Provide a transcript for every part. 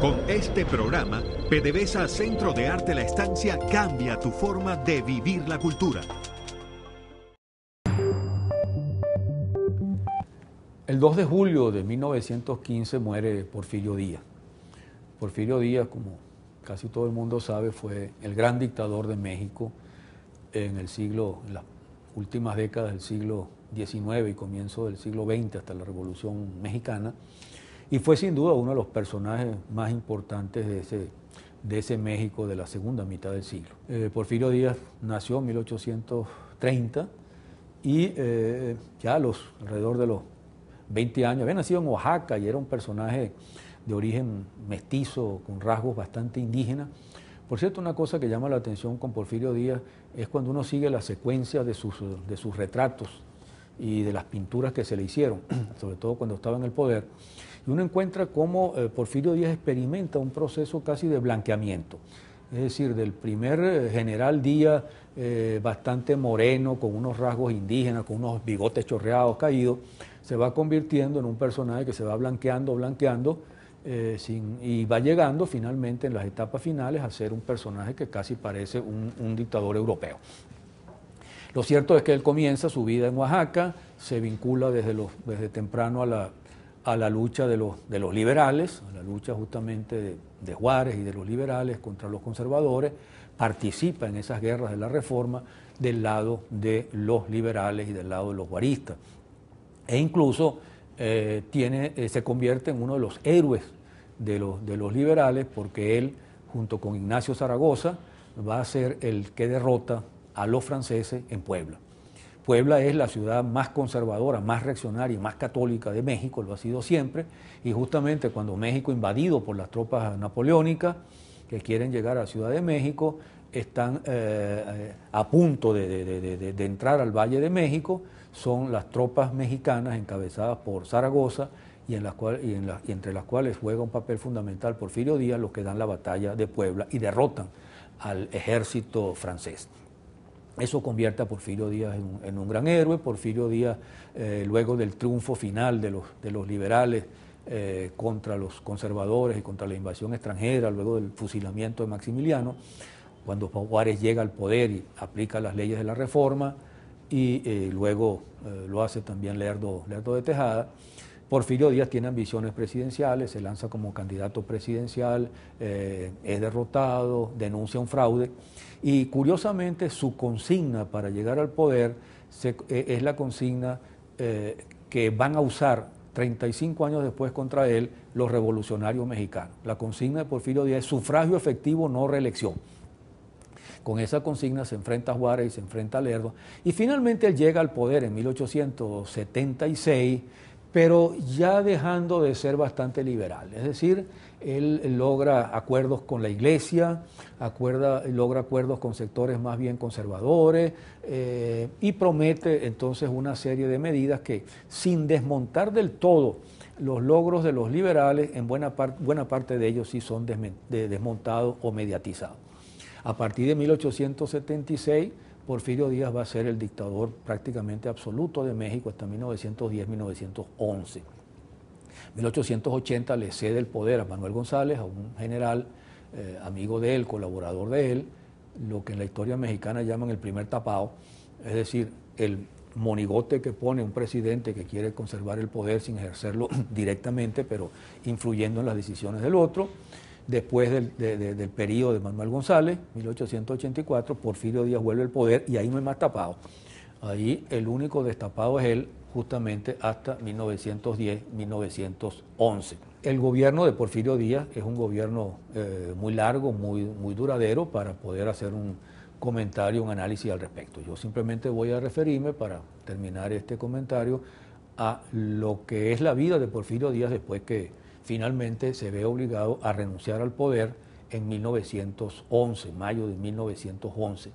Con este programa, PDVSA Centro de Arte La Estancia cambia tu forma de vivir la cultura. El 2 de julio de 1915 muere Porfirio Díaz. Porfirio Díaz, como casi todo el mundo sabe, fue el gran dictador de México en las últimas décadas del siglo XIX y comienzo del siglo XX hasta la Revolución Mexicana, y fue sin duda uno de los personajes más importantes de ese México de la segunda mitad del siglo. Porfirio Díaz nació en 1830 y ya alrededor de los 20 años, había nacido en Oaxaca y era un personaje de origen mestizo, con rasgos bastante indígenas. Por cierto, una cosa que llama la atención con Porfirio Díaz es cuando uno sigue la secuencia de sus retratos y de las pinturas que se le hicieron, sobre todo cuando estaba en el poder, y uno encuentra cómo Porfirio Díaz experimenta un proceso casi de blanqueamiento. Es decir, del primer general Díaz, bastante moreno, con unos rasgos indígenas, con unos bigotes chorreados, caídos, se va convirtiendo en un personaje que se va blanqueando, y va llegando finalmente en las etapas finales a ser un personaje que casi parece un dictador europeo. Lo cierto es que él comienza su vida en Oaxaca, se vincula desde temprano a la lucha de los liberales, a la lucha justamente de Juárez y de los liberales contra los conservadores, participa en esas guerras de la Reforma del lado de los liberales y del lado de los juaristas. E incluso se convierte en uno de los héroes de los liberales, porque él, junto con Ignacio Zaragoza, va a ser el que derrota a los franceses en Puebla. Puebla es la ciudad más conservadora, más reaccionaria y más católica de México, lo ha sido siempre, y justamente cuando México, invadido por las tropas napoleónicas que quieren llegar a Ciudad de México, están a punto de entrar al Valle de México, son las tropas mexicanas encabezadas por Zaragoza y entre las cuales juega un papel fundamental Porfirio Díaz, los que dan la batalla de Puebla y derrotan al ejército francés. Eso convierte a Porfirio Díaz en un gran héroe. Porfirio Díaz, luego del triunfo final de los liberales contra los conservadores y contra la invasión extranjera, luego del fusilamiento de Maximiliano, cuando Juárez llega al poder y aplica las leyes de la Reforma, y luego lo hace también Lerdo de Tejada, Porfirio Díaz tiene ambiciones presidenciales, se lanza como candidato presidencial, es derrotado, denuncia un fraude, y curiosamente su consigna para llegar al poder es la consigna que van a usar 35 años después contra él los revolucionarios mexicanos. La consigna de Porfirio Díaz es sufragio efectivo, no reelección. Con esa consigna se enfrenta a Juárez y se enfrenta a Lerdo, y finalmente él llega al poder en 1876, pero ya dejando de ser bastante liberal. Es decir, él logra acuerdos con la Iglesia, logra acuerdos con sectores más bien conservadores, y promete entonces una serie de medidas que, sin desmontar del todo los logros de los liberales, en buena parte de ellos sí son desmontados o mediatizados. A partir de 1876, Porfirio Díaz va a ser el dictador prácticamente absoluto de México hasta 1910-1911. En 1880 le cede el poder a Manuel González, a un general amigo de él, colaborador de él, lo que en la historia mexicana llaman el primer tapado, es decir, el monigote que pone un presidente que quiere conservar el poder sin ejercerlo directamente, pero influyendo en las decisiones del otro. Después del periodo de Manuel González, 1884, Porfirio Díaz vuelve al poder y ahí no hay más tapado. Ahí el único destapado es él, justamente hasta 1910-1911. El gobierno de Porfirio Díaz es un gobierno muy largo, muy duradero, para poder hacer un comentario, un análisis al respecto. Yo simplemente voy a referirme, para terminar este comentario, a lo que es la vida de Porfirio Díaz después que finalmente se ve obligado a renunciar al poder en 1911, mayo de 1911.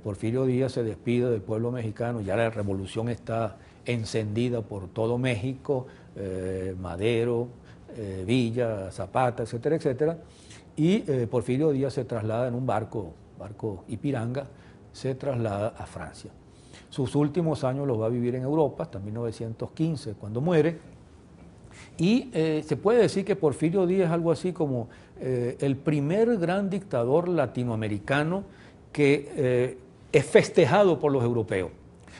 Porfirio Díaz se despide del pueblo mexicano, ya la revolución está encendida por todo México, Madero, Villa, Zapata, etcétera, etcétera, y Porfirio Díaz se traslada en un barco Ipiranga, se traslada a Francia. Sus últimos años los va a vivir en Europa hasta 1915, cuando muere. Y se puede decir que Porfirio Díaz es algo así como el primer gran dictador latinoamericano que es festejado por los europeos.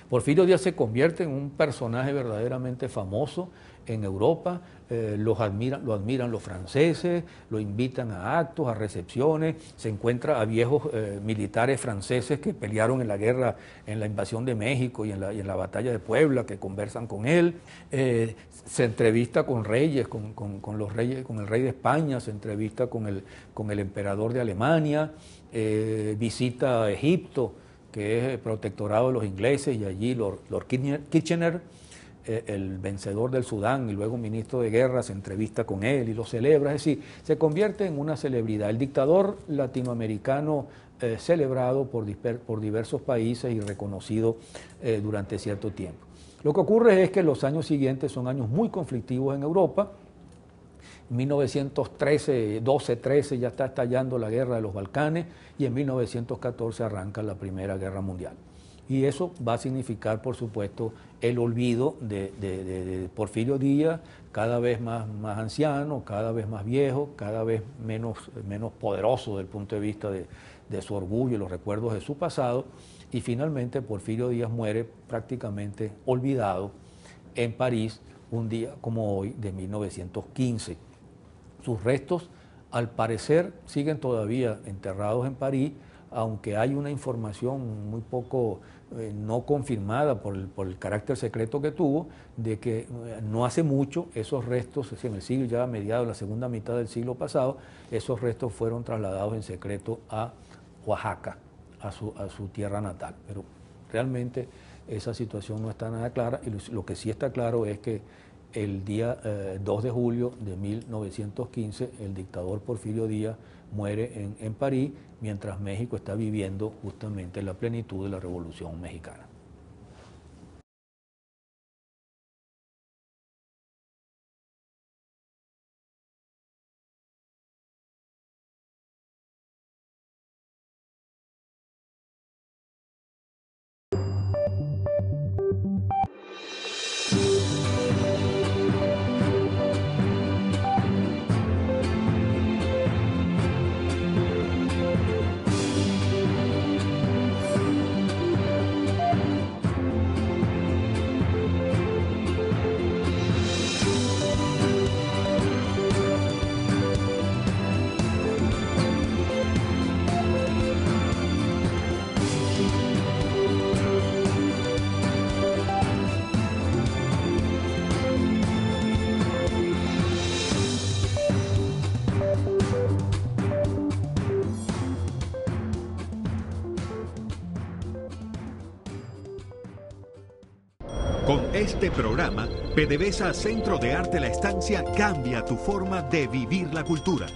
Porfirio Díaz se convierte en un personaje verdaderamente famoso en Europa, lo admiran los franceses, lo invitan a actos, a recepciones, se encuentra a viejos militares franceses que pelearon en la guerra, en la invasión de México y en la batalla de Puebla, que conversan con él, se entrevista con reyes, con los reyes, con el rey de España, se entrevista con el emperador de Alemania, visita Egipto, que es protectorado de los ingleses, y allí Lord Kitchener, el vencedor del Sudán y luego ministro de guerra, se entrevista con él y lo celebra, es decir, se convierte en una celebridad. El dictador latinoamericano celebrado por diversos países y reconocido durante cierto tiempo. Lo que ocurre es que los años siguientes son años muy conflictivos en Europa. En 1913, 12-13 ya está estallando la guerra de los Balcanes y en 1914 arranca la Primera Guerra Mundial. Y eso va a significar, por supuesto, el olvido de Porfirio Díaz, cada vez más anciano, cada vez más viejo, cada vez menos poderoso desde el punto de vista de su orgullo y los recuerdos de su pasado. Y finalmente Porfirio Díaz muere prácticamente olvidado en París un día como hoy de 1915. Sus restos, al parecer, siguen todavía enterrados en París, aunque hay una información muy poco no confirmada por el carácter secreto que tuvo, de que no hace mucho esos restos, es decir, en el siglo ya mediados, la segunda mitad del siglo pasado, esos restos fueron trasladados en secreto a Oaxaca, a su tierra natal. Pero realmente esa situación no está nada clara, y lo que sí está claro es que el día 2 de julio de 1915 el dictador Porfirio Díaz muere en París, mientras México está viviendo justamente la plenitud de la Revolución Mexicana. Con este programa, PDVSA Centro de Arte La Estancia cambia tu forma de vivir la cultura.